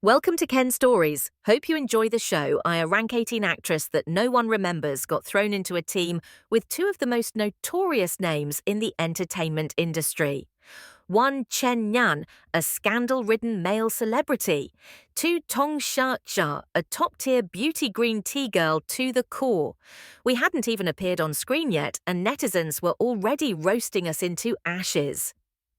Welcome to Ken Stories. Hope you enjoy the show. A rank 18 actress that no one remembers got thrown into a team with two of the most notorious names in the entertainment industry. One, Chen Yan, a scandal-ridden male celebrity. Two, Tong Sha, a top-tier beauty green tea girl to the core. We hadn't even appeared on screen yet, and netizens were already roasting us into ashes.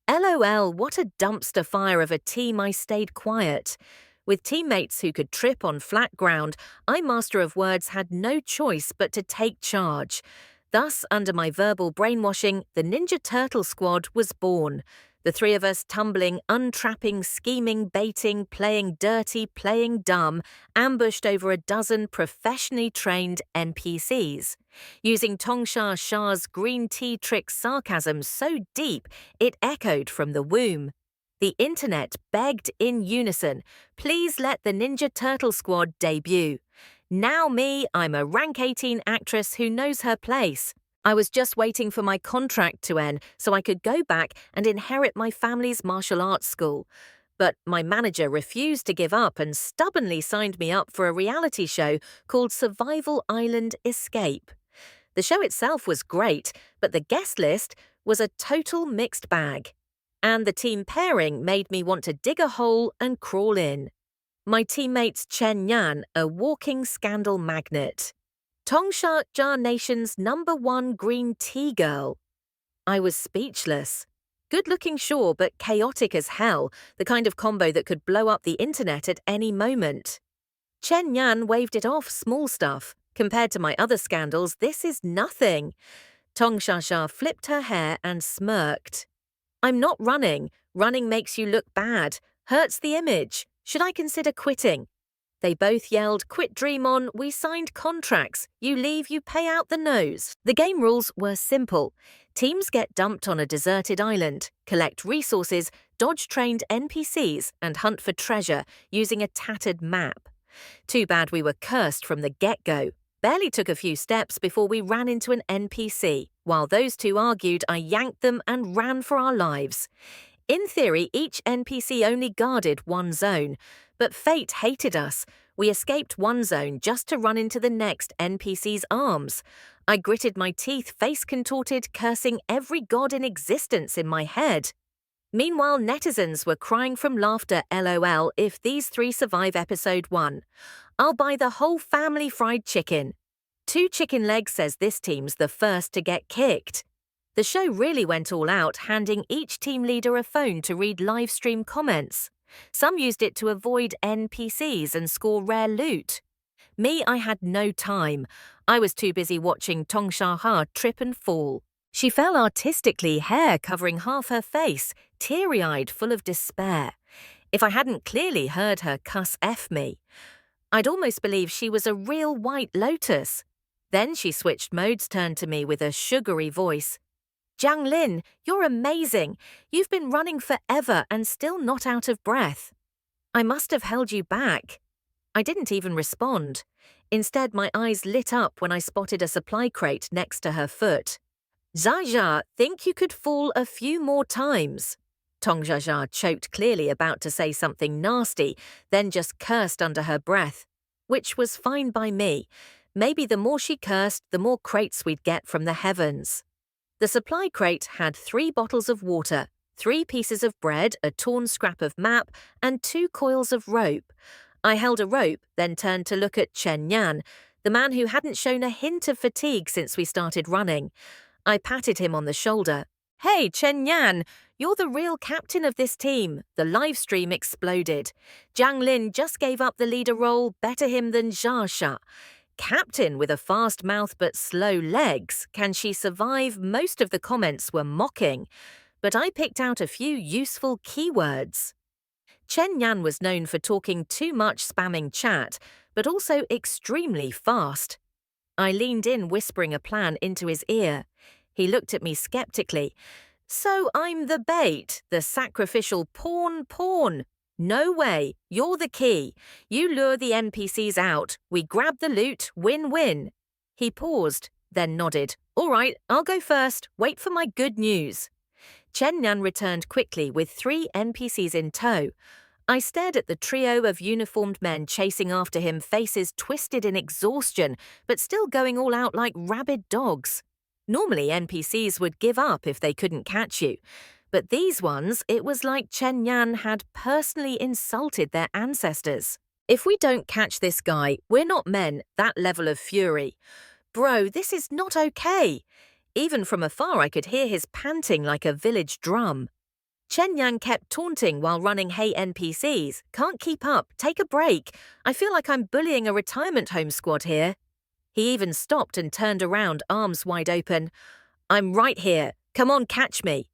LOL, what a dumpster fire of a team. I stayed quiet. With teammates who could trip on flat ground, I, Master of Words, had no choice but to take charge. Thus, under my verbal brainwashing, the Ninja Turtle squad was born. The three of us tumbling, untrapping, scheming, baiting, playing dirty, playing dumb, ambushed over a dozen professionally trained NPCs. Using Tong Sha's green tea trick sarcasm so deep it echoed from the womb. The internet begged in unison, please let the Ninja Turtle squad debut. Now me, I'm a rank 18 actress who knows her place. I was just waiting for my contract to end so I could go back and inherit my family's martial arts school. But my manager refused to give up and stubbornly signed me up for a reality show called Survival Island Escape. The show itself was great, but the guest list was a total mixed bag. And the team pairing made me want to dig a hole and crawl in. My teammate's Chen Yan, a walking scandal magnet. Tong Sha Nation's #1 green tea girl. I was speechless. Good-looking, sure, but chaotic as hell, the kind of combo that could blow up the internet at any moment. Chen Yan waved it off small stuff. Compared to my other scandals, this is nothing. Tong Sha flipped her hair and smirked. I'm not running. Running makes you look bad. Hurts the image. Should I consider quitting? They both yelled, quit dream on, we signed contracts. You leave, you pay out the nose. The game rules were simple. Teams get dumped on a deserted island, collect resources, dodge trained NPCs, and hunt for treasure using a tattered map. Too bad we were cursed from the get-go. Barely took a few steps before we ran into an NPC. While those two argued, I yanked them and ran for our lives. In theory, each NPC only guarded one zone, but fate hated us. We escaped one zone just to run into the next NPC's arms. I gritted my teeth, face contorted, cursing every god in existence in my head. Meanwhile, netizens were crying from laughter, LOL, if these three survive episode 1. I'll buy the whole family fried chicken. 2 chicken legs says this team's the first to get kicked. The show really went all out, handing each team leader a phone to read live stream comments. Some used it to avoid NPCs and score rare loot. Me, I had no time. I was too busy watching Tong Sha trip and fall. She fell artistically, hair covering half her face, teary-eyed, full of despair. If I hadn't clearly heard her cuss F me, I'd almost believe she was a real white lotus. Then she switched modes, turned to me with a sugary voice. Jiang Lin, you're amazing. You've been running forever and still not out of breath. I must have held you back. I didn't even respond. Instead, my eyes lit up when I spotted a supply crate next to her foot. Zha, think you could fall a few more times. Tong Zha choked, clearly about to say something nasty, then just cursed under her breath, which was fine by me. Maybe the more she cursed, the more crates we'd get from the heavens. The supply crate had 3 bottles of water, 3 pieces of bread, a torn scrap of map, and 2 coils of rope. I held a rope, then turned to look at Chen Yan, the man who hadn't shown a hint of fatigue since we started running. I patted him on the shoulder. Hey, Chen Yan, you're the real captain of this team. The live stream exploded. Jiang Lin just gave up the leader role, better him than Zha. Captain with a fast mouth but slow legs. Can she survive? Most of the comments were mocking, but I picked out a few useful keywords. Chen Yan was known for talking too much, spamming chat, but also extremely fast. I leaned in, whispering a plan into his ear. He looked at me skeptically. So I'm the bait, the sacrificial pawn. No way, you're the key. You lure the NPCs out, we grab the loot, win-win. He paused, then nodded. All right, I'll go first, wait for my good news. Chen Yan returned quickly with 3 NPCs in tow. I stared at the trio of uniformed men chasing after him, faces twisted in exhaustion, but still going all out like rabid dogs. Normally, NPCs would give up if they couldn't catch you, but these ones, it was like Chen Yan had personally insulted their ancestors. If we don't catch this guy, we're not men, that level of fury. Bro, this is not okay. Even from afar, I could hear his panting like a village drum. Chen Yang kept taunting while running "Hey NPCs, can't keep up, take a break. I feel like I'm bullying a retirement home squad here." He even stopped and turned around, arms wide open. "I'm right here. Come on, catch me."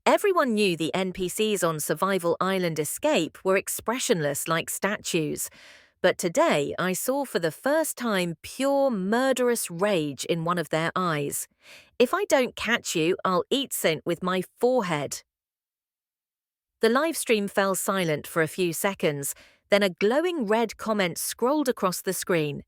Everyone knew the NPCs on Survival Island Escape were expressionless like statues. But today I saw for the first time pure murderous rage in one of their eyes. "If I don't catch you, I'll eat Saint with my forehead." The livestream fell silent for a few seconds, then a glowing red comment scrolled across the screen.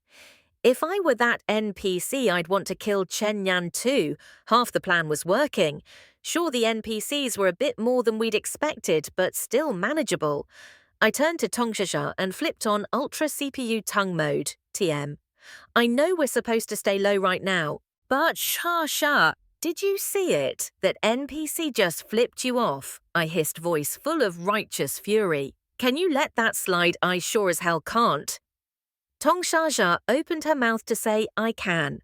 "If I were that NPC, I'd want to kill Chen Yan too. Half the plan was working. Sure, the NPCs were a bit more than we'd expected, but still manageable." I turned to Tongshasha and flipped on Ultra CPU Tongue Mode, TM. "I know we're supposed to stay low right now, but Sha, did you see it? That NPC just flipped you off," I hissed, voice full of righteous fury. "Can you let that slide? I sure as hell can't." Tongsha opened her mouth to say, "I can."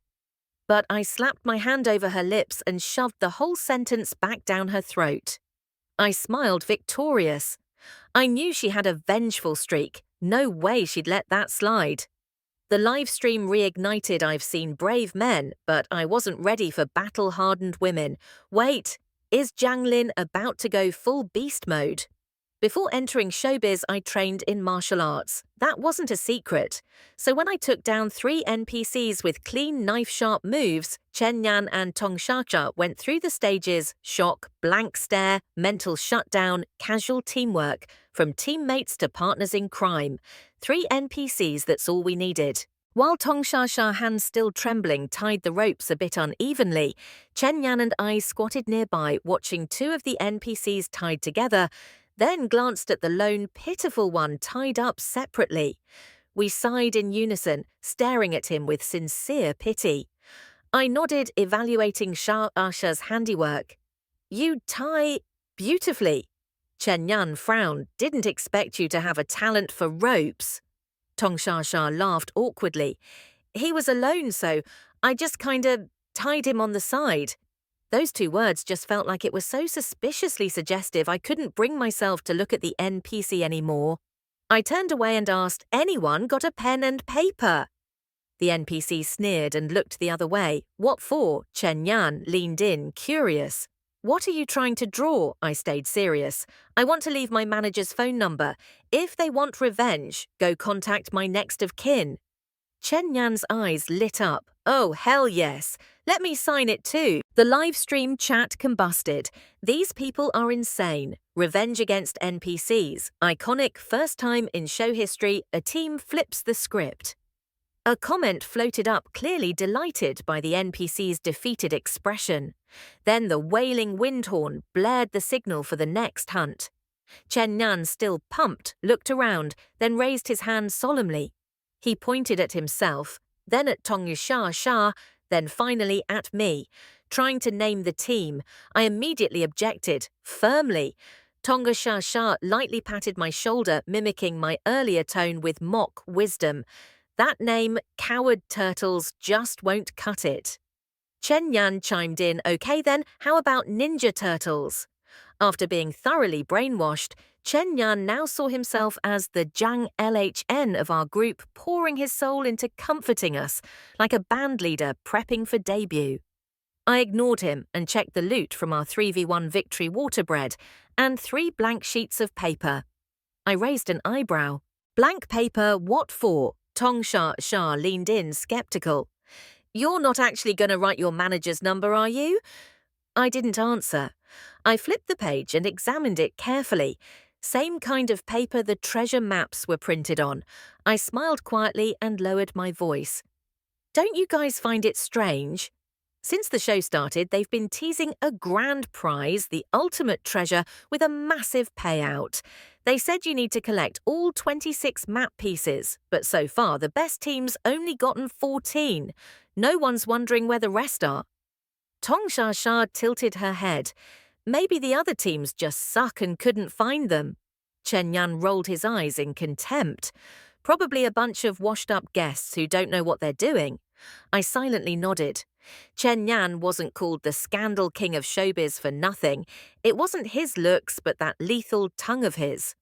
But I slapped my hand over her lips and shoved the whole sentence back down her throat. I smiled, victorious. I knew she had a vengeful streak. No way she'd let that slide. The live stream reignited. I've seen brave men, but I wasn't ready for battle-hardened women. Wait, is Jiang Lin about to go full beast mode? Before entering Showbiz, I trained in martial arts. That wasn't a secret. So when I took down 3 NPCs with clean knife-sharp moves, Chen Yan and Tongsha went through the stages: shock, blank stare, mental shutdown, casual teamwork, from teammates to partners in crime. 3 NPCs, that's all we needed. While Tongsha, hands still trembling, tied the ropes a bit unevenly, Chen Yan and I squatted nearby, watching 2 of the NPCs tied together, then glanced at the lone, pitiful one tied up separately. We sighed in unison, staring at him with sincere pity. I nodded, evaluating Asha's handiwork. "You tie beautifully." Chen Yan frowned. "Didn't expect you to have a talent for ropes." Tongsha laughed awkwardly. "He was alone, so I just kinda tied him on the side." Those 2 words just felt like it was so suspiciously suggestive I couldn't bring myself to look at the NPC anymore. I turned away and asked, "Anyone got a pen and paper?" The NPC sneered and looked the other way. "What for?" Chen Yan leaned in, curious. "What are you trying to draw?" I stayed serious. "I want to leave my manager's phone number. If they want revenge, go contact my next of kin." Chen Yan's eyes lit up. "Oh, hell yes. Let me sign it too." The live stream chat combusted. "These people are insane. Revenge against NPCs. Iconic, first time in show history, a team flips the script." A comment floated up, clearly delighted by the NPC's defeated expression. Then the wailing wind horn blared the signal for the next hunt. Chen Yan, still pumped, looked around, then raised his hand solemnly. He pointed at himself, then at Tongsha, then finally at me. Trying to name the team, I immediately objected, firmly. Tongsha lightly patted my shoulder, mimicking my earlier tone with mock wisdom. "That name, Coward Turtles, just won't cut it." Chen Yan chimed in, "Okay then, how about Ninja Turtles?" After being thoroughly brainwashed, Chen Yan now saw himself as the Jiang LHN of our group, pouring his soul into comforting us, like a band leader prepping for debut. I ignored him and checked the loot from our 3v1 victory waterbread and 3 blank sheets of paper. I raised an eyebrow. "Blank paper, what for?" Tongsha leaned in, skeptical. "You're not actually going to write your manager's number, are you?" I didn't answer. I flipped the page and examined it carefully. Same kind of paper the treasure maps were printed on. I smiled quietly and lowered my voice. "Don't you guys find it strange?" Since the show started, they've been teasing a grand prize, the ultimate treasure, with a massive payout. They said you need to collect all 26 map pieces, but so far the best team's only gotten 14. No one's wondering where the rest are. Tong Sha Sha tilted her head. Maybe the other teams just suck and couldn't find them. Chen Yan rolled his eyes in contempt. Probably a bunch of washed-up guests who don't know what they're doing. I silently nodded. Chen Yan wasn't called the scandal king of showbiz for nothing. It wasn't his looks, but that lethal tongue of his.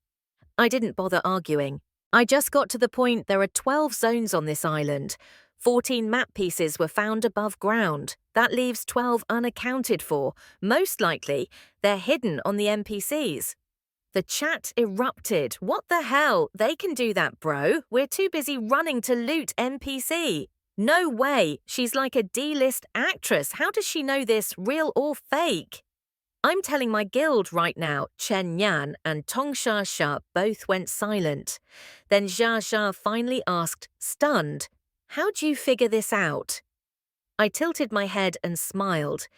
I didn't bother arguing. I just got to the point there are 12 zones on this island. 14 map pieces were found above ground. That leaves 12 unaccounted for. Most likely, they're hidden on the NPCs. The chat erupted. What the hell? They can do that, bro. We're too busy running to loot NPC. No way. She's like a D-list actress. How does she know this, real or fake? I'm telling my guild right now. Chen Yan and Tong Sha Sha both went silent. Then Xia Xia finally asked, stunned, "How'd you figure this out?" I tilted my head and smiled.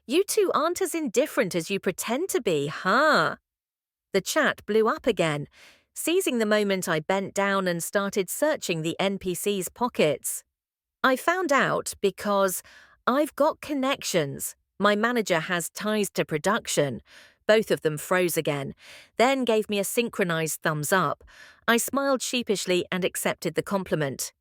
You two aren't as indifferent as you pretend to be, huh? The chat blew up again. Seizing the moment, I bent down and started searching the NPC's pockets. I found out because I've got connections. My manager has ties to production. Both of them froze again, then gave me a synchronized thumbs up. I smiled sheepishly and accepted the compliment.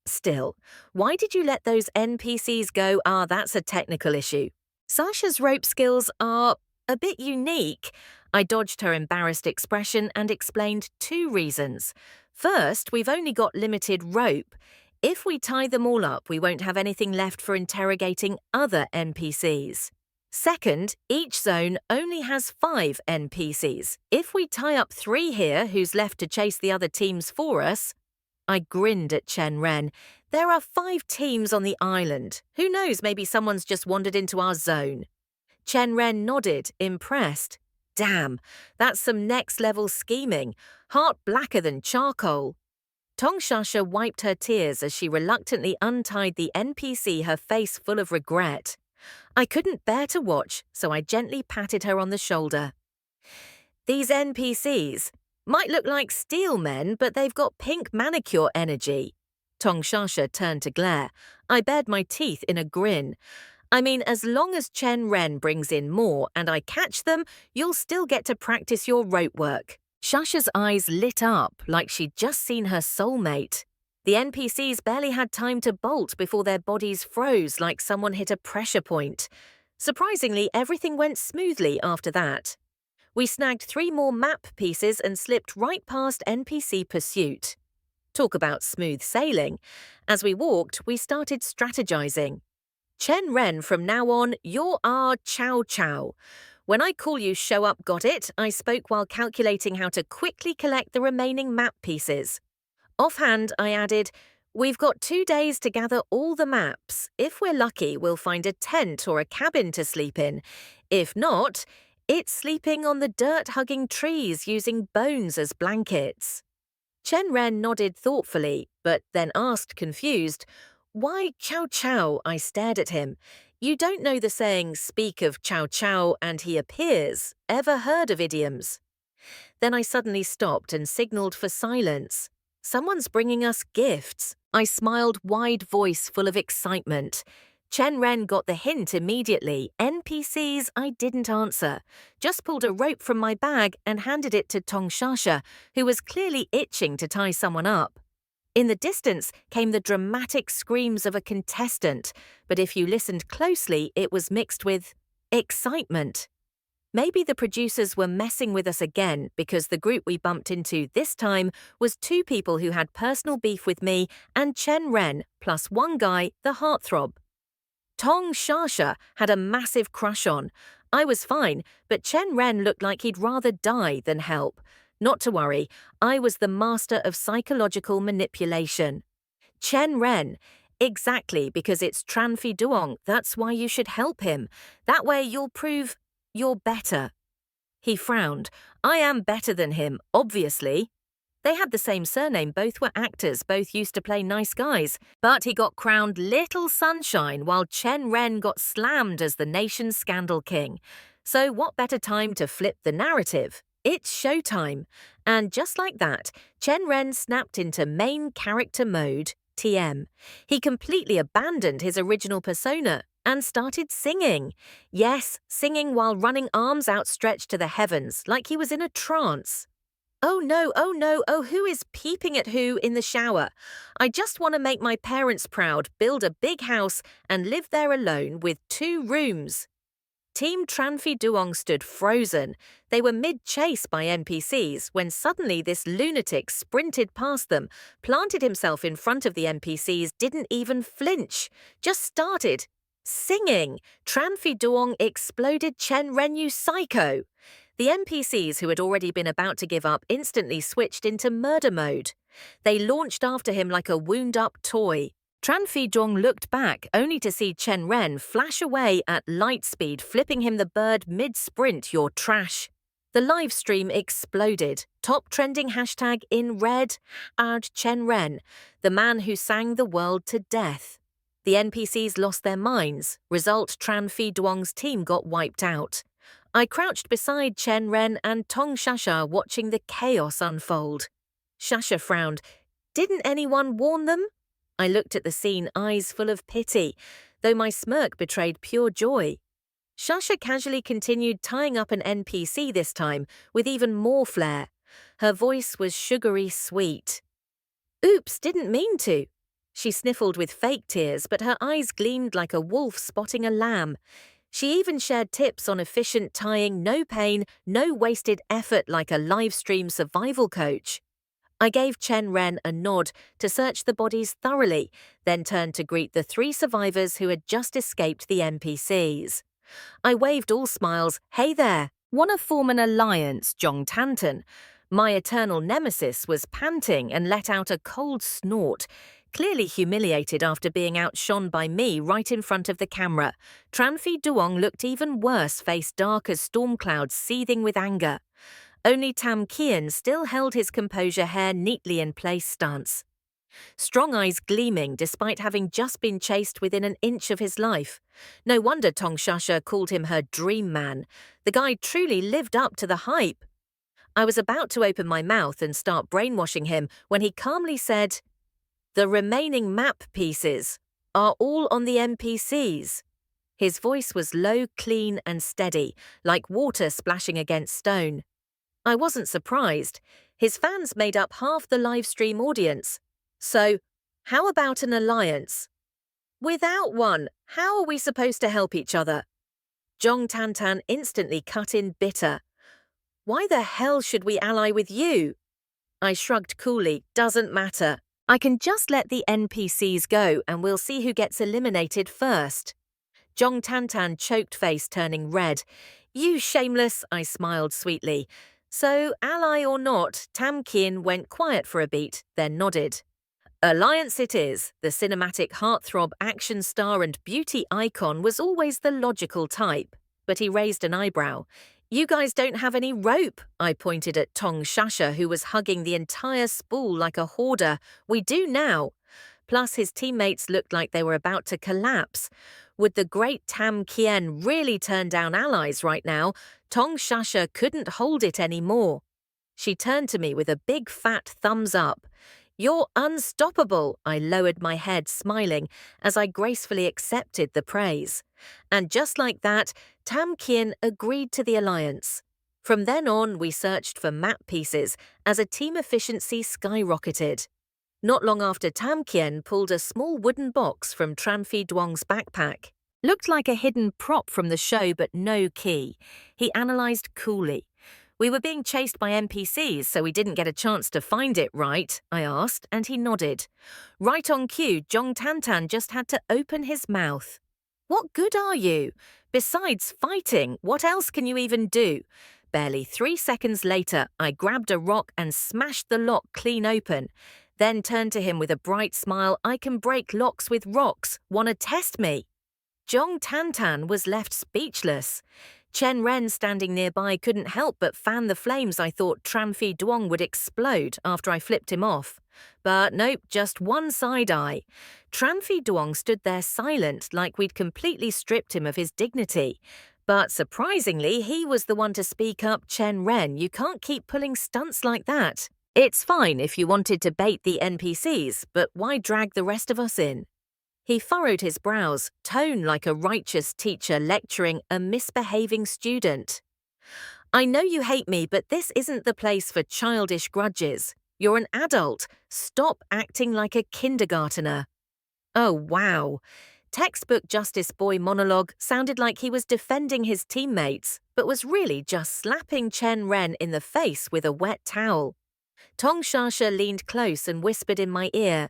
Still, why did you let those NPCs go? That's a technical issue. Sasha's rope skills are a bit unique. I dodged her embarrassed expression and explained 2 reasons. First, we've only got limited rope. If we tie them all up, we won't have anything left for interrogating other NPCs. Second, each zone only has 5 NPCs. If we tie up 3 here, who's left to chase the other teams for us? I grinned at Chen Ren. There are 5 teams on the island. Who knows, maybe someone's just wandered into our zone. Chen Ren nodded, impressed. Damn, that's some next-level scheming. Heart blacker than charcoal. Tong Sha Sha wiped her tears as she reluctantly untied the NPC, her face full of regret. I couldn't bear to watch, so I gently patted her on the shoulder. These NPCs might look like steel men, but they've got pink manicure energy. Tong Sha Sha turned to glare. I bared my teeth in a grin. I mean, as long as Chen Ren brings in more and I catch them, you'll still get to practice your rope work. Shasha's eyes lit up like she'd just seen her soulmate. The NPCs barely had time to bolt before their bodies froze like someone hit a pressure point. Surprisingly, everything went smoothly after that. We snagged 3 more map pieces and slipped right past NPC pursuit. Talk about smooth sailing. As we walked, we started strategizing. Chen Ren, from now on, you're our Chow Chow. When I call you show up, got it? I spoke while calculating how to quickly collect the remaining map pieces. Offhand, I added, we've got 2 days to gather all the maps. If we're lucky, we'll find a tent or a cabin to sleep in. If not, it's sleeping on the dirt-hugging trees using bones as blankets. Chen Ren nodded thoughtfully, but then asked, confused, why Chow Chow? I stared at him. You don't know the saying, speak of Chow Chow and he appears. Ever heard of idioms? Then I suddenly stopped and signaled for silence. Someone's bringing us gifts. I smiled, wide voice full of excitement. Chen Ren got the hint immediately. NPCs, I didn't answer. Just pulled a rope from my bag and handed it to Tong Sha Sha, who was clearly itching to tie someone up. In the distance came the dramatic screams of a contestant, but if you listened closely, it was mixed with excitement. Maybe the producers were messing with us again because the group we bumped into this time was 2 people who had personal beef with me and Chen Ren, plus 1 guy, the heartthrob. Tong Sha Sha had a massive crush on. I was fine, but Chen Ren looked like he'd rather die than help. Not to worry, I was the master of psychological manipulation. Chen Ren, exactly, because it's Tran Fi Duong, that's why you should help him. That way you'll prove you're better. He frowned. I am better than him, obviously. They had the same surname, both were actors, both used to play nice guys. But he got crowned Little Sunshine while Chen Ren got slammed as the nation's scandal king. So what better time to flip the narrative? It's showtime. And just like that, Chen Ren snapped into main character mode, TM. He completely abandoned his original persona and started singing. Yes, singing while running arms outstretched to the heavens like he was in a trance. Oh no, who is peeping at who in the shower? I just want to make my parents proud, build a big house, and live there alone with 2 rooms. Team Tranfi Duong stood frozen. They were mid-chase by NPCs when suddenly this lunatic sprinted past them, planted himself in front of the NPCs, didn't even flinch, just started singing. Tranfi Duong exploded Chen Renyu Psycho. The NPCs who had already been about to give up instantly switched into murder mode. They launched after him like a wound-up toy. Tranfi Duong looked back only to see Chen Ren flash away at light speed, flipping him the bird mid-sprint. You're trash. The live stream exploded. Top trending hashtag in red, Chen Ren, the man who sang the world to death. The NPCs lost their minds. Result, Tranfi Duong's team got wiped out. I crouched beside Chen Ren and Tong Shasha watching the chaos unfold. Shasha frowned. Didn't anyone warn them? I looked at the scene, eyes full of pity, though my smirk betrayed pure joy. Shasha casually continued, tying up an NPC this time, with even more flair. Her voice was sugary sweet. Oops, didn't mean to. She sniffled with fake tears, but her eyes gleamed like a wolf spotting a lamb. She even shared tips on efficient tying, no pain, no wasted effort like a livestream survival coach. I gave Chen Ren a nod to search the bodies thoroughly, then turned to greet the 3 survivors who had just escaped the NPCs. I waved all smiles. Hey there, wanna form an alliance, Zhong Tantan? My eternal nemesis was panting and let out a cold snort, clearly humiliated after being outshone by me right in front of the camera. Tranfi Duong looked even worse, face dark as storm clouds, seething with anger. Only Tam Kian still held his composure, hair neatly in place stance. Strong eyes gleaming despite having just been chased within an inch of his life. No wonder Tong Shasha called him her dream man. The guy truly lived up to the hype. I was about to open my mouth and start brainwashing him when he calmly said, "The remaining map pieces are all on the NPCs." His voice was low, clean and steady, like water splashing against stone. I wasn't surprised. His fans made up half the livestream audience. So, how about an alliance? Without one, how are we supposed to help each other? Zhong Tantan instantly cut in bitter. Why the hell should we ally with you? I shrugged coolly. Doesn't matter. I can just let the NPCs go and we'll see who gets eliminated first. Zhong Tantan choked, face turning red. You shameless, I smiled sweetly. So, ally or not, Tam Kian went quiet for a beat, then nodded. Alliance it is. The cinematic heartthrob action star and beauty icon was always the logical type. But he raised an eyebrow. You guys don't have any rope, I pointed at Tong Shasha, who was hugging the entire spool like a hoarder. We do now. Plus his teammates looked like they were about to collapse. Would the great Tam Kian really turn down allies right now? Tong Shasha couldn't hold it anymore. She turned to me with a big fat thumbs up. You're unstoppable, I lowered my head, smiling, as I gracefully accepted the praise. And just like that, Tam Kian agreed to the alliance. From then on, we searched for map pieces as a team efficiency skyrocketed. Not long after, Tam Kian pulled a small wooden box from Tranfi Duong's backpack. Looked like a hidden prop from the show, but no key. He analysed coolly. We were being chased by NPCs, so we didn't get a chance to find it, right? I asked, and he nodded. Right on cue, Zhong Tantan just had to open his mouth. What good are you? Besides fighting, what else can you even do? Barely 3 seconds later, I grabbed a rock and smashed the lock clean open. Then turned to him with a bright smile. I can break locks with rocks. Wanna test me? Zhong Tantan was left speechless. Chen Ren standing nearby couldn't help but fan the flames I thought Tran Phi Duong would explode after I flipped him off. But nope, just one side eye. Tran Phi Duong stood there silent like we'd completely stripped him of his dignity. But surprisingly, he was the one to speak up. Chen Ren, you can't keep pulling stunts like that. It's fine if you wanted to bait the NPCs, but why drag the rest of us in? He furrowed his brows, tone like a righteous teacher lecturing a misbehaving student. I know you hate me, but this isn't the place for childish grudges. You're an adult. Stop acting like a kindergartner. Oh, wow. Textbook Justice Boy monologue sounded like he was defending his teammates, but was really just slapping Chen Ren in the face with a wet towel. Tong Shasha leaned close and whispered in my ear,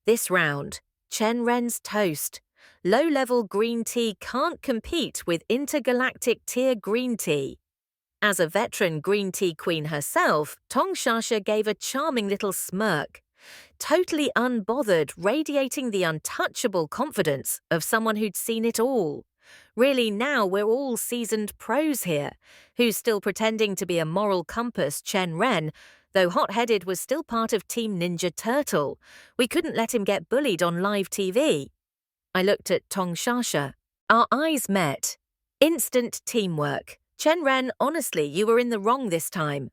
"This round, Chen Ren's toast. Low-level green tea can't compete with intergalactic tier green tea." As a veteran green tea queen herself, Tong Shasha gave a charming little smirk. Totally unbothered, radiating the untouchable confidence of someone who'd seen it all. Really, now we're all seasoned pros here. Who's still pretending to be a moral compass, Chen Ren, though hot-headed was still part of Team Ninja Turtle. We couldn't let him get bullied on live TV. I looked at Tong Shasha. Our eyes met. Instant teamwork. Chen Ren, honestly, you were in the wrong this time.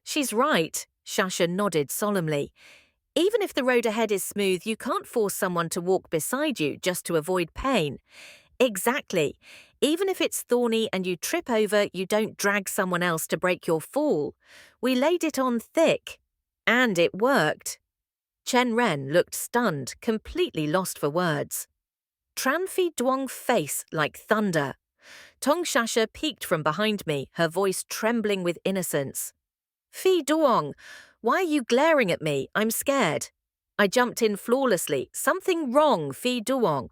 She's right, Shasha nodded solemnly. Even if the road ahead is smooth, you can't force someone to walk beside you just to avoid pain. Exactly. Even if it's thorny and you trip over, you don't drag someone else to break your fall. We laid it on thick. And it worked. Chen Ren looked stunned, completely lost for words. Tran Phi Duong face like thunder. Tong Shasha peeked from behind me, her voice trembling with innocence. "Phi Duong, why are you glaring at me? I'm scared." I jumped in flawlessly. "Something wrong, Phi Duong.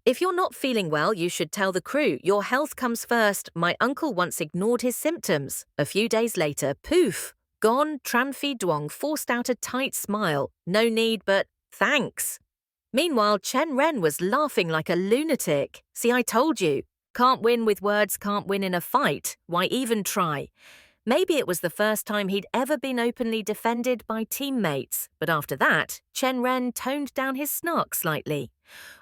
If you're not feeling well, you should tell the crew. Your health comes first. My uncle once ignored his symptoms. A few days later, poof, gone." Tran Phi Duong forced out a tight smile. "No need, but thanks." Meanwhile, Chen Ren was laughing like a lunatic. "See, I told you. Can't win with words, can't win in a fight. Why even try?" Maybe it was the first time he'd ever been openly defended by teammates, but after that, Chen Ren toned down his snark slightly.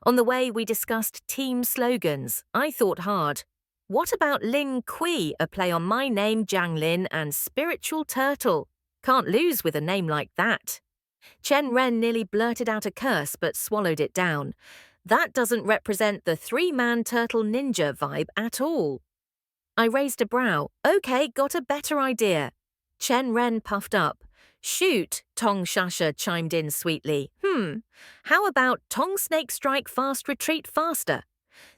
On the way, we discussed team slogans. I thought hard. What about Ling Kui, a play on my name, Jiang Lin, and Spiritual Turtle? Can't lose with a name like that. Chen Ren nearly blurted out a curse but swallowed it down. That doesn't represent the three-man turtle ninja vibe at all. I raised a brow. "Okay, got a better idea." Chen Ren puffed up. "Shoot," Tong Shasha chimed in sweetly. How about Tong Snake Strike Fast Retreat Faster?"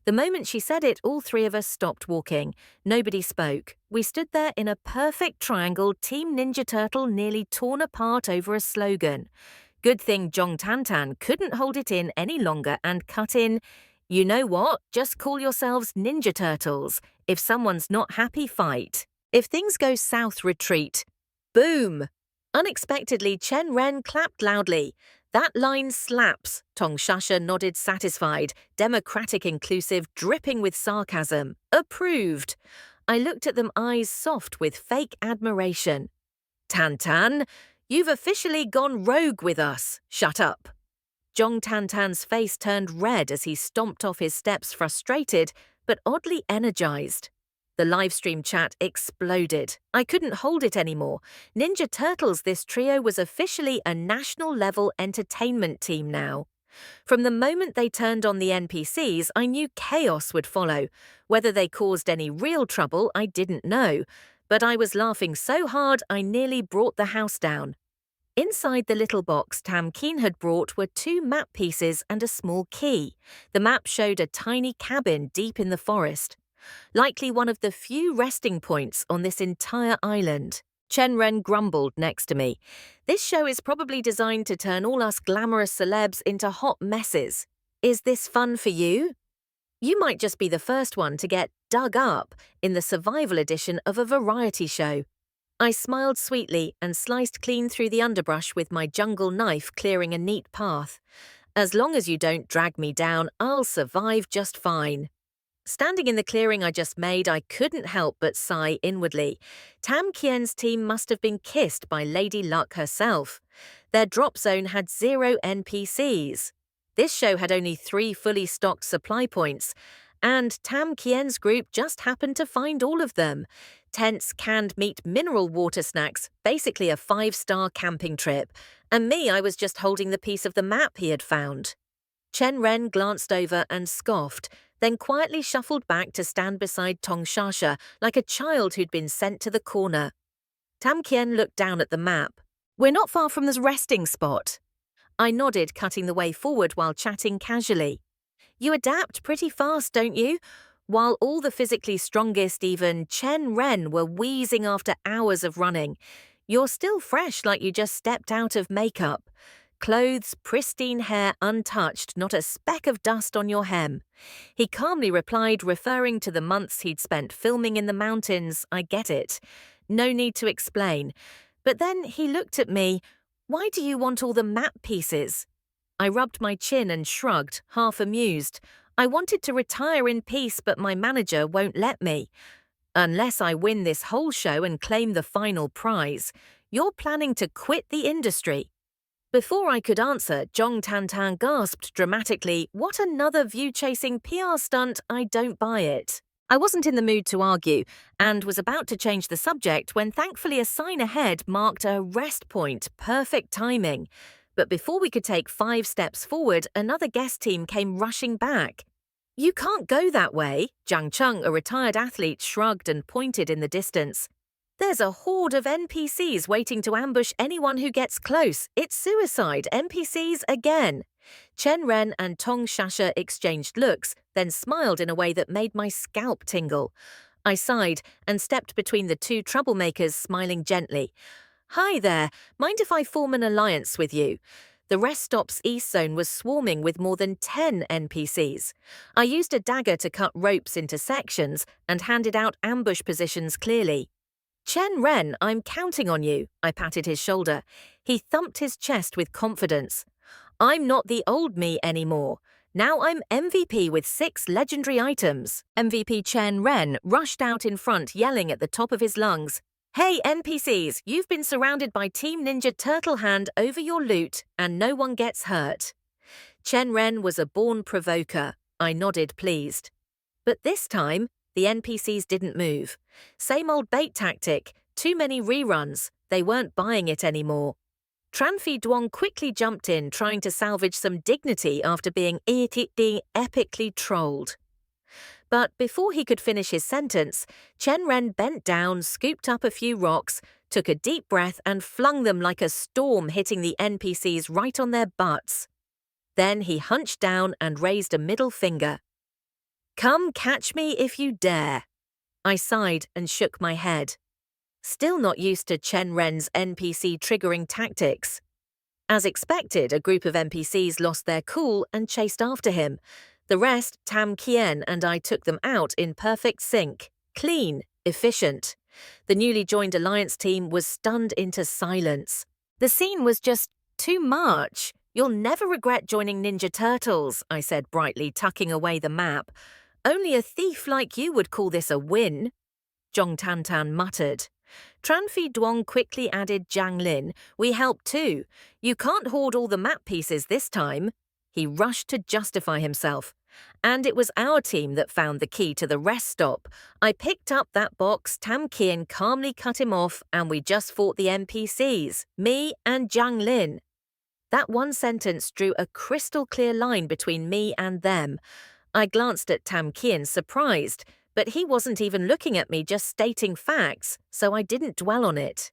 The moment she said it, all three of us stopped walking. Nobody spoke. We stood there in a perfect triangle, Team Ninja Turtle nearly torn apart over a slogan. Good thing Zhong Tantan couldn't hold it in any longer and cut in, "You know what? Just call yourselves Ninja Turtles. If someone's not happy, fight. If things go south, retreat." Boom! Unexpectedly, Chen Ren clapped loudly. "That line slaps." Tong Shasha nodded satisfied, democratic inclusive, dripping with sarcasm. "Approved." I looked at them, eyes soft with fake admiration. "Tantan, you've officially gone rogue with us. Shut up." Zhong Tantan's face turned red as he stomped off his steps, frustrated, but oddly energized. The livestream chat exploded. I couldn't hold it anymore. Ninja Turtles, this trio was officially a national-level entertainment team now. From the moment they turned on the NPCs, I knew chaos would follow. Whether they caused any real trouble, I didn't know. But I was laughing so hard I nearly brought the house down. Inside the little box Tam Keen had brought were 2 map pieces and a small key. The map showed a tiny cabin deep in the forest. Likely one of the few resting points on this entire island. Chen Ren grumbled next to me. "This show is probably designed to turn all us glamorous celebs into hot messes. Is this fun for you? You might just be the first one to get dug up in the survival edition of a variety show." I smiled sweetly and sliced clean through the underbrush with my jungle knife, clearing a neat path. "As long as you don't drag me down, I'll survive just fine." Standing in the clearing I just made, I couldn't help but sigh inwardly. Tam Kien's team must have been kissed by Lady Luck herself. Their drop zone had 0 NPCs. This show had only 3 fully stocked supply points, and Tam Kien's group just happened to find all of them. Tents, canned meat, mineral water snacks, basically a 5-star camping trip. And me, I was just holding the piece of the map he had found. Chen Ren glanced over and scoffed, then quietly shuffled back to stand beside Tong Shasha like a child who'd been sent to the corner. Tam Kien looked down at the map. "We're not far from this resting spot." I nodded, cutting the way forward while chatting casually. "You adapt pretty fast, don't you?" While all the physically strongest, even Chen Ren, were wheezing after hours of running. "You're still fresh, like you just stepped out of makeup. Clothes, pristine hair untouched, not a speck of dust on your hem." He calmly replied, referring to the months he'd spent filming in the mountains. "I get it. No need to explain." But then he looked at me. "Why do you want all the map pieces?" I rubbed my chin and shrugged, half amused. "I wanted to retire in peace, but my manager won't let me." "Unless I win this whole show and claim the final prize. You're planning to quit the industry." Before I could answer, Zhong Tantan gasped dramatically, "What, another view-chasing PR stunt? I don't buy it." I wasn't in the mood to argue, and was about to change the subject when thankfully a sign ahead marked a rest point. Perfect timing. But before we could take 5 steps forward, another guest team came rushing back. "You can't go that way." Zhang Cheng, a retired athlete, shrugged and pointed in the distance. "There's a horde of NPCs waiting to ambush anyone who gets close. It's suicide. NPCs again." Chen Ren and Tong Shasha exchanged looks, then smiled in a way that made my scalp tingle. I sighed and stepped between the 2 troublemakers, smiling gently. "Hi there. Mind if I form an alliance with you?" The rest stop's east zone was swarming with more than 10 NPCs. I used a dagger to cut ropes into sections and handed out ambush positions clearly. "Chen Ren, I'm counting on you." I patted his shoulder. He thumped his chest with confidence. "I'm not the old me anymore. Now I'm MVP with 6 legendary items." MVP Chen Ren rushed out in front, yelling at the top of his lungs, "Hey NPCs, you've been surrounded by Team Ninja Turtle Hand over your loot, and no one gets hurt." Chen Ren was a born provoker. I nodded, pleased. But this time, the NPCs didn't move. Same old bait tactic, too many reruns. They weren't buying it anymore. Tranfi Duong quickly jumped in, trying to salvage some dignity after being epically trolled. But before he could finish his sentence, Chen Ren bent down, scooped up a few rocks, took a deep breath and flung them like a storm, hitting the NPCs right on their butts. Then he hunched down and raised a middle finger. "Come catch me if you dare." I sighed and shook my head. Still not used to Chen Ren's NPC triggering tactics. As expected, a group of NPCs lost their cool and chased after him. The rest, Tam Kien and I, took them out in perfect sync. Clean, efficient. The newly joined alliance team was stunned into silence. The scene was just too much. "You'll never regret joining Ninja Turtles," I said brightly, tucking away the map. "Only a thief like you would call this a win." Zhong Tantan muttered. Tranfi Duong quickly added Jiang Lin. "We help too. You can't hoard all the map pieces this time." He rushed to justify himself. "And it was our team that found the key to the rest stop. I picked up that box, Tam Kien calmly cut him off, and we just fought the NPCs, me and Jiang Lin." That one sentence drew a crystal-clear line between me and them. I glanced at Tam Kien, surprised, but he wasn't even looking at me, just stating facts, so I didn't dwell on it.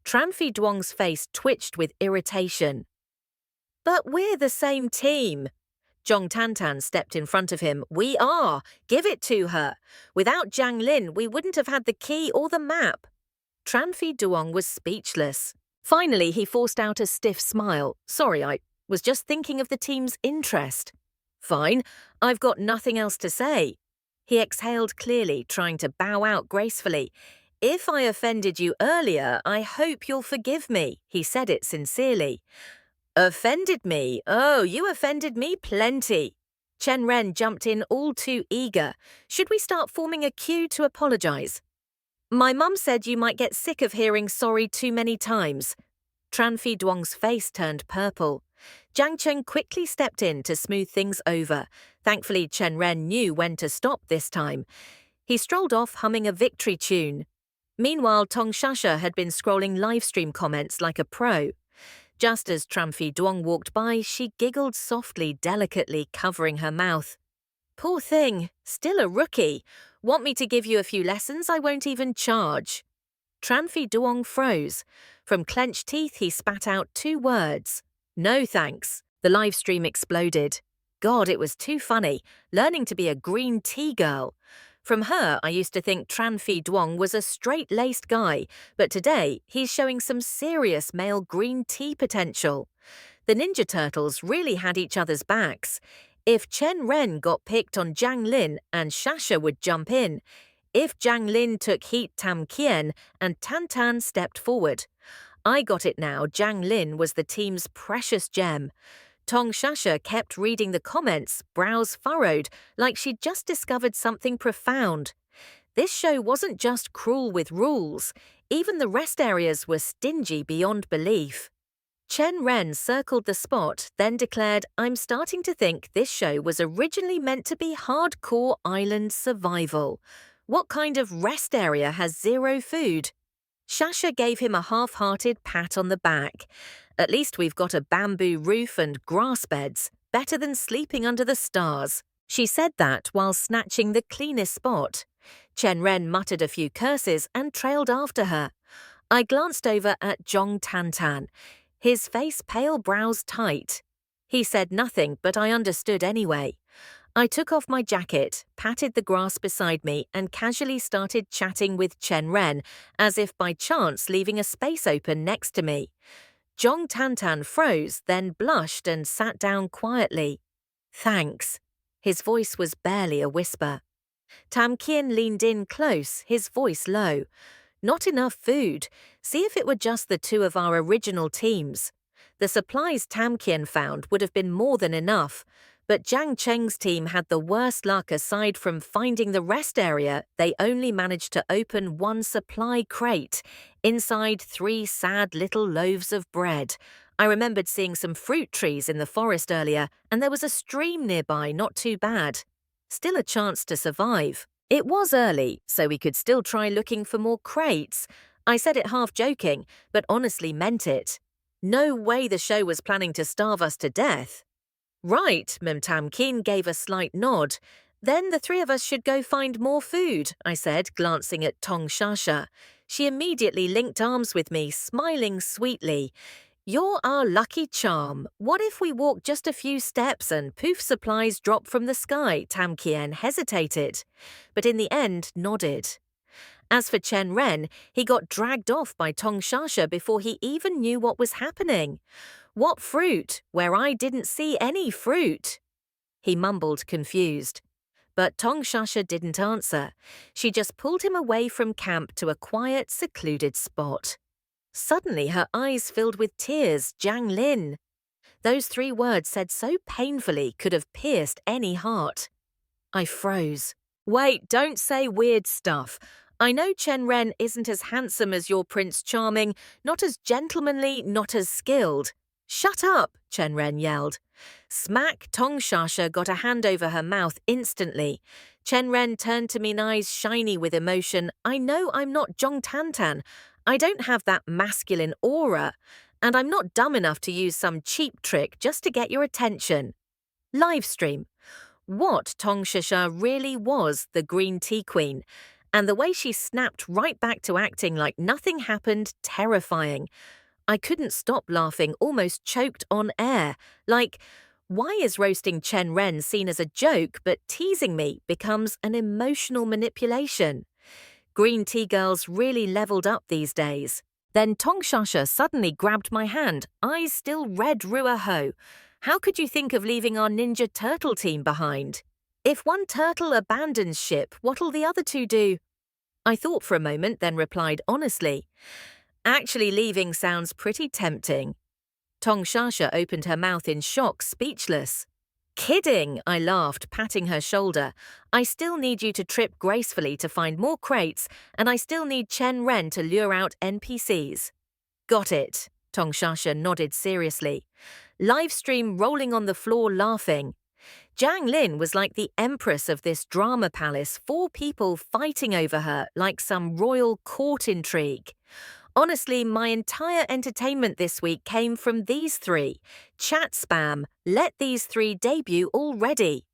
Tranfi Duong's face twitched with irritation. "But we're the same team." Zhong Tantan stepped in front of him. "We are. Give it to her. Without Jiang Lin, we wouldn't have had the key or the map." Tranfi Duong was speechless. Finally, he forced out a stiff smile. "Sorry, I was just thinking of the team's interest." "Fine. I've got nothing else to say." He exhaled clearly, trying to bow out gracefully. "If I offended you earlier, I hope you'll forgive me." He said it sincerely. "Offended me? Oh, you offended me plenty." Chen Ren jumped in all too eager. Should we start forming a queue to apologize? My mum said you might get sick of hearing sorry too many times. Tran Fi Duong's face turned purple. Jiang Cheng quickly stepped in to smooth things over. Thankfully, Chen Ren knew when to stop this time. He strolled off humming a victory tune. Meanwhile, Tong Shasha had been scrolling livestream comments like a pro. Just as Tran Fi Duong walked by, she giggled softly, delicately covering her mouth. Poor thing, still a rookie. Want me to give you a few lessons? I won't even charge. Tran Fi Duong froze. From clenched teeth, he spat out 2 words. No thanks. The live stream exploded. God, it was too funny, learning to be a green tea girl. From her, I used to think Tran Fi Duong was a straight-laced guy, but today he's showing some serious male green tea potential. The Ninja Turtles really had each other's backs. If Chen Ren got picked on Jiang Lin and Shasha would jump in. If Jiang Lin took heat Tam Kien and Tan Tan stepped forward. I got it now, Jiang Lin was the team's precious gem. Tong Shasha kept reading the comments, brows furrowed, like she'd just discovered something profound. This show wasn't just cruel with rules. Even the rest areas were stingy beyond belief. Chen Ren circled the spot, then declared, I'm starting to think this show was originally meant to be hardcore island survival. What kind of rest area has 0 food? Shasha gave him a half-hearted pat on the back. At least we've got a bamboo roof and grass beds, better than sleeping under the stars. She said that while snatching the cleanest spot. Chen Ren muttered a few curses and trailed after her. I glanced over at Zhong Tantan, his face pale, brows tight. He said nothing, but I understood anyway. I took off my jacket, patted the grass beside me, and casually started chatting with Chen Ren, as if by chance leaving a space open next to me. Zhong Tantan froze, then blushed and sat down quietly. Thanks. His voice was barely a whisper. Tam Kien leaned in close, his voice low. Not enough food. See if it were just the 2 of our original teams. The supplies Tam Kien found would have been more than enough. But Jiang Cheng's team had the worst luck. Aside from finding the rest area, they only managed to open 1 supply crate. Inside 3 sad little loaves of bread. I remembered seeing some fruit trees in the forest earlier, and there was a stream nearby, not too bad. Still a chance to survive. It was early, so we could still try looking for more crates. I said it half joking, but honestly meant it. No way the show was planning to starve us to death. Right, Mem Tam Kien gave a slight nod. Then the 3 of us should go find more food, I said, glancing at Tong Shasha. She immediately linked arms with me, smiling sweetly. You're our lucky charm. What if we walk just a few steps and poof supplies drop from the sky? Tam Kien hesitated, but in the end nodded. As for Chen Ren, he got dragged off by Tong Shasha before he even knew what was happening. What fruit, where I didn't see any fruit? He mumbled, confused. But Tong Shasha didn't answer. She just pulled him away from camp to a quiet, secluded spot. Suddenly her eyes filled with tears. Jiang Lin. Those 3 words said so painfully could have pierced any heart. I froze. Wait, don't say weird stuff. I know Chen Ren isn't as handsome as your Prince Charming, not as gentlemanly, not as skilled. Shut up, Chen Ren yelled. Smack, Tong Shasha got a hand over her mouth instantly. Chen Ren turned to me, eyes shiny with emotion. I know I'm not Zhong Tantan. I don't have that masculine aura. And I'm not dumb enough to use some cheap trick just to get your attention. Livestream. What Tong Shasha really was the green tea queen. And the way she snapped right back to acting like nothing happened, terrifying. I couldn't stop laughing, almost choked on air. Like, why is roasting Chen Ren seen as a joke, but teasing me becomes an emotional manipulation? Green tea girls really leveled up these days. Then Tong Shasha suddenly grabbed my hand, eyes still red ruaho. How could you think of leaving our Ninja Turtle team behind? If one turtle abandons ship, what'll the other 2 do? I thought for a moment, then replied honestly. Actually, leaving sounds pretty tempting. Tong Shasha opened her mouth in shock, speechless. Kidding, I laughed, patting her shoulder. I still need you to trip gracefully to find more crates, and I still need Chen Ren to lure out NPCs. Got it, Tongshasha nodded seriously. Livestream rolling on the floor laughing. Jiang Lin was like the empress of this drama palace, 4 people fighting over her like some royal court intrigue. Honestly, my entire entertainment this week came from these 3. Chat spam, let these 3 debut already.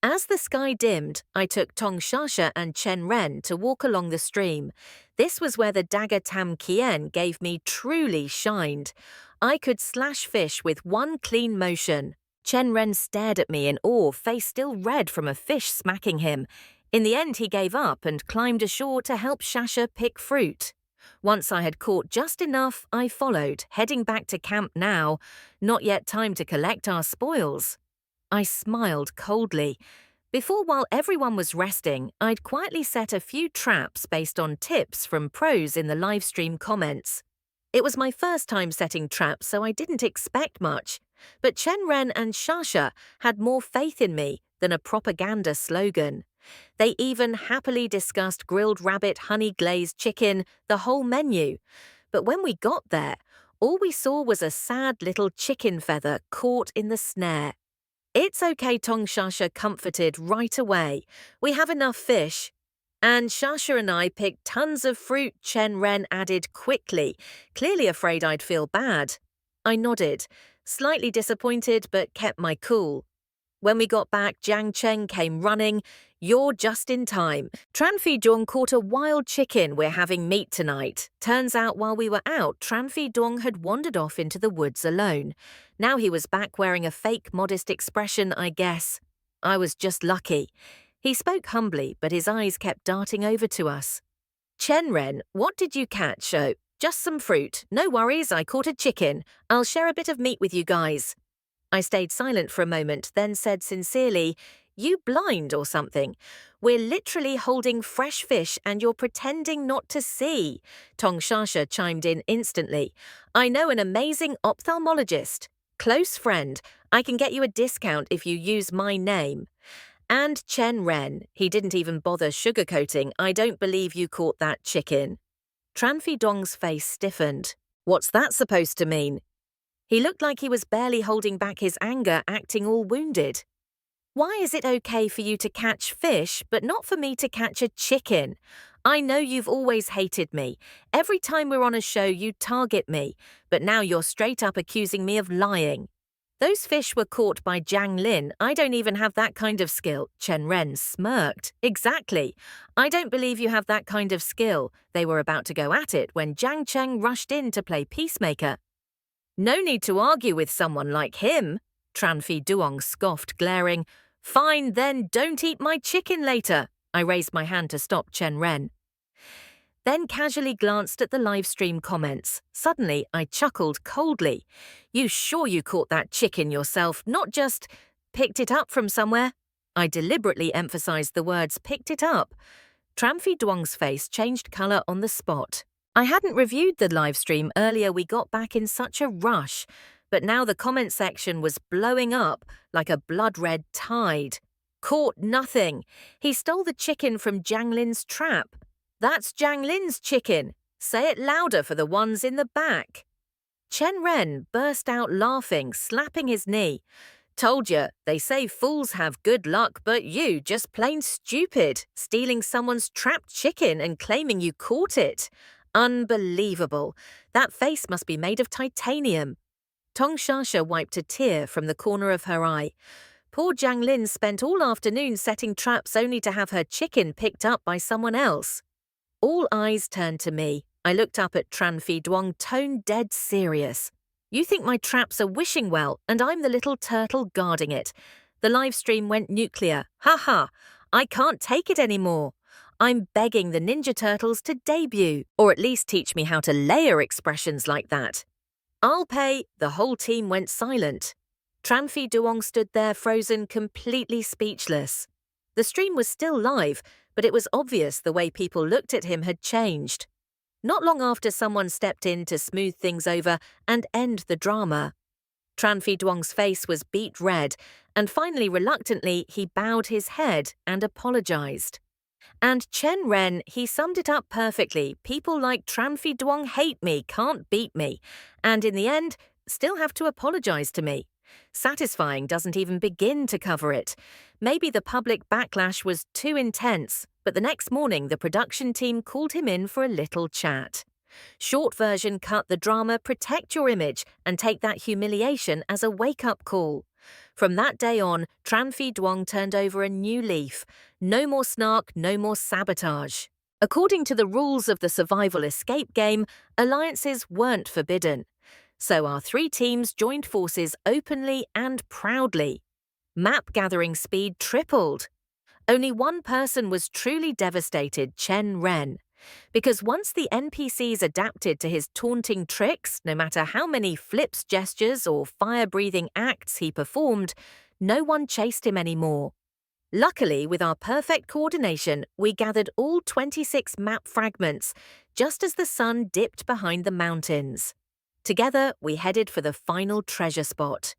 As the sky dimmed, I took Tongshasha and Chen Ren to walk along the stream. This was where the dagger Tam Kien gave me truly shined. I could slash fish with one clean motion. Chen Ren stared at me in awe, face still red from a fish smacking him. In the end, he gave up and climbed ashore to help Shasha pick fruit. Once I had caught just enough, I followed, heading back to camp now. Not yet time to collect our spoils. I smiled coldly. While everyone was resting, I'd quietly set a few traps based on tips from pros in the livestream comments. It was my first time setting traps, so I didn't expect much. But Chen Ren and Shasha had more faith in me than a propaganda slogan. They even happily discussed grilled rabbit, honey glazed chicken, the whole menu. But when we got there, all we saw was a sad little chicken feather caught in the snare. It's okay, Tongshasha comforted right away. We have enough fish. And Shasha and I picked tons of fruit, Chen Ren added quickly, clearly afraid I'd feel bad. I nodded, slightly disappointed but kept my cool. When we got back, Jiang Cheng came running. You're just in time. Tranfi Dong caught a wild chicken. We're having meat tonight. Turns out while we were out, Tranfi Dong had wandered off into the woods alone. Now he was back wearing a fake modest expression, I guess. I was just lucky. He spoke humbly, but his eyes kept darting over to us. Chen Ren, what did you catch? Oh, just some fruit. No worries, I caught a chicken. I'll share a bit of meat with you guys. I stayed silent for a moment, then said sincerely, You blind or something? We're literally holding fresh fish and you're pretending not to see. Tongshasha chimed in instantly. I know an amazing ophthalmologist. Close friend. I can get you a discount if you use my name. And Chen Ren, he didn't even bother sugarcoating. I don't believe you caught that chicken. Tranfi Dong's face stiffened. What's that supposed to mean? He looked like he was barely holding back his anger, acting all wounded. Why is it okay for you to catch fish, but not for me to catch a chicken? I know you've always hated me. Every time we're on a show, you target me, but now you're straight up accusing me of lying. Those fish were caught by Jiang Lin. I don't even have that kind of skill. Chen Ren smirked. Exactly. I don't believe you have that kind of skill. They were about to go at it when Jiang Cheng rushed in to play peacemaker. No need to argue with someone like him, Tranfi Duong scoffed, glaring. Fine, then don't eat my chicken later. I raised my hand to stop Chen Ren. Then casually glanced at the livestream comments. Suddenly, I chuckled coldly. You sure you caught that chicken yourself, not just picked it up from somewhere? I deliberately emphasized the words picked it up. Tranfi Duong's face changed color on the spot. I hadn't reviewed the livestream earlier, we got back in such a rush, but now the comment section was blowing up like a blood-red tide. Caught nothing. He stole the chicken from Jiang Lin's trap. That's Jiang Lin's chicken. Say it louder for the ones in the back. Chen Ren burst out laughing, slapping his knee. Told ya, they say fools have good luck, but you just plain stupid, stealing someone's trapped chicken and claiming you caught it. Unbelievable. That face must be made of titanium. Tongshasha wiped a tear from the corner of her eye. Poor Jiang Lin spent all afternoon setting traps only to have her chicken picked up by someone else. All eyes turned to me. I looked up at Tranfi Duong, tone dead serious. You think my traps are wishing well, and I'm the little turtle guarding it. The live stream went nuclear. Ha ha! I can't take it anymore. I'm begging the Ninja Turtles to debut, or at least teach me how to layer expressions like that. I'll pay. The whole team went silent. Tranfi Duong stood there frozen, completely speechless. The stream was still live, but it was obvious the way people looked at him had changed. Not long after, someone stepped in to smooth things over and end the drama. Tranfi Duong's face was beet red, and finally, reluctantly, he bowed his head and apologized. And Chen Ren, he summed it up perfectly. People like Tranfi Duong hate me, can't beat me, and in the end, still have to apologize to me. Satisfying doesn't even begin to cover it. Maybe the public backlash was too intense, but the next morning the production team called him in for a little chat. Short version cut the drama protect your image and take that humiliation as a wake-up call. From that day on, Tranfi Duong turned over a new leaf. No more snark, no more sabotage. According to the rules of the survival escape game, alliances weren't forbidden. So our three teams joined forces openly and proudly. Map gathering speed tripled. Only one person was truly devastated, Chen Ren. Because once the NPCs adapted to his taunting tricks, no matter how many flips gestures or fire-breathing acts he performed, no one chased him anymore. Luckily, with our perfect coordination, we gathered all 26 map fragments, just as the sun dipped behind the mountains. Together, we headed for the final treasure spot.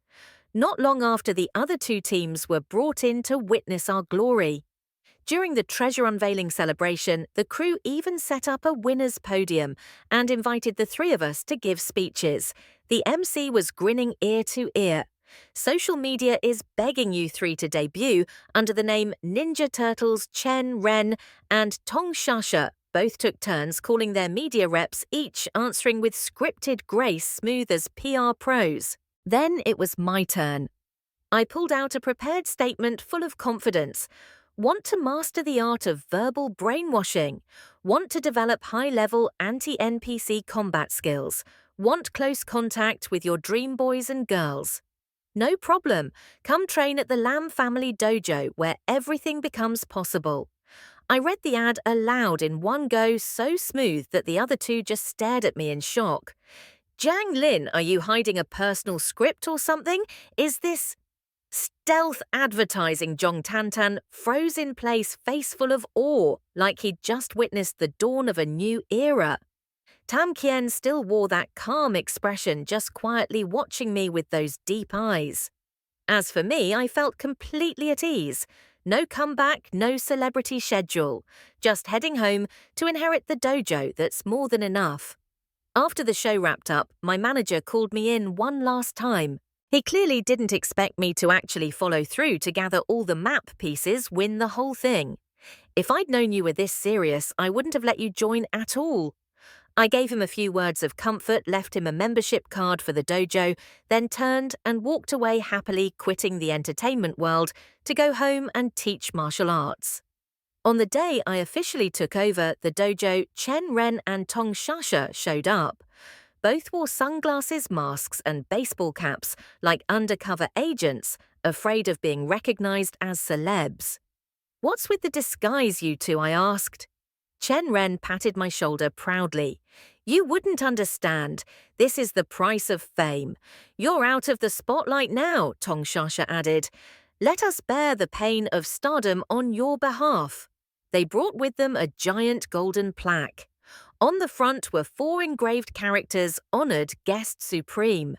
Not long after the other two teams were brought in to witness our glory. During the treasure unveiling celebration, the crew even set up a winner's podium and invited the three of us to give speeches. The MC was grinning ear to ear. Social media is begging you three to debut under the name Ninja Turtles Chen Ren and Tong Shasha. Both took turns calling their media reps, each answering with scripted grace smooth as PR pros. Then it was my turn. I pulled out a prepared statement full of confidence. Want to master the art of verbal brainwashing? Want to develop high-level anti-NPC combat skills? Want close contact with your dream boys and girls? No problem. Come train at the Lam Family Dojo, where everything becomes possible. I read the ad aloud in one go, so smooth that the other two just stared at me in shock. Jiang Lin, are you hiding a personal script or something? Is this stealth advertising? Zhong Tantan froze in place, face full of awe, like he'd just witnessed the dawn of a new era. Tam Kien still wore that calm expression, just quietly watching me with those deep eyes. As for me, I felt completely at ease. No comeback, no celebrity schedule. Just heading home to inherit the dojo that's more than enough. After the show wrapped up, my manager called me in one last time. He clearly didn't expect me to actually follow through to gather all the map pieces, win the whole thing. If I'd known you were this serious, I wouldn't have let you join at all. I gave him a few words of comfort, left him a membership card for the dojo, then turned and walked away happily, quitting the entertainment world to go home and teach martial arts. On the day I officially took over the dojo, Chen Ren and Tong Shasha showed up. Both wore sunglasses, masks, and baseball caps like undercover agents, afraid of being recognized as celebs. "What's with the disguise, you two?" I asked. Chen Ren patted my shoulder proudly. "You wouldn't understand. This is the price of fame. You're out of the spotlight now," Tong Shasha added. "Let us bear the pain of stardom on your behalf." They brought with them a giant golden plaque. On the front were 4 engraved characters, honored guest supreme.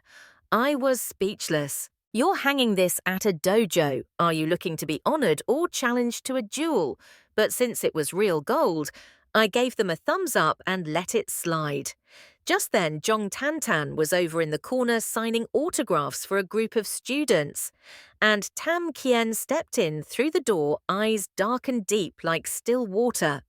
I was speechless. "You're hanging this at a dojo. Are you looking to be honored or challenged to a duel?" But since it was real gold, I gave them a thumbs up and let it slide. Just then, Zhong Tantan was over in the corner signing autographs for a group of students. And Tam Kien stepped in through the door, eyes dark and deep like still water.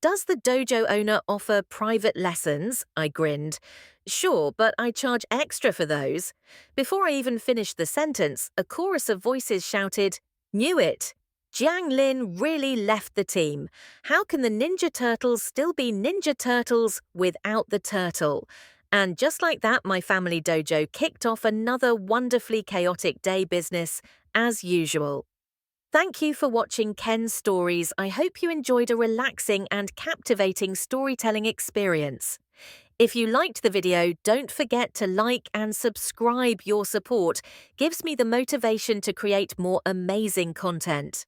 "Does the dojo owner offer private lessons?" I grinned. "Sure, but I charge extra for those." Before I even finished the sentence, a chorus of voices shouted, "Knew it! Jiang Lin really left the team. How can the Ninja Turtles still be Ninja Turtles without the turtle?" And just like that, my family dojo kicked off another wonderfully chaotic day business as usual. Thank you for watching Ken's Stories. I hope you enjoyed a relaxing and captivating storytelling experience. If you liked the video, don't forget to like and subscribe. Your support gives me the motivation to create more amazing content.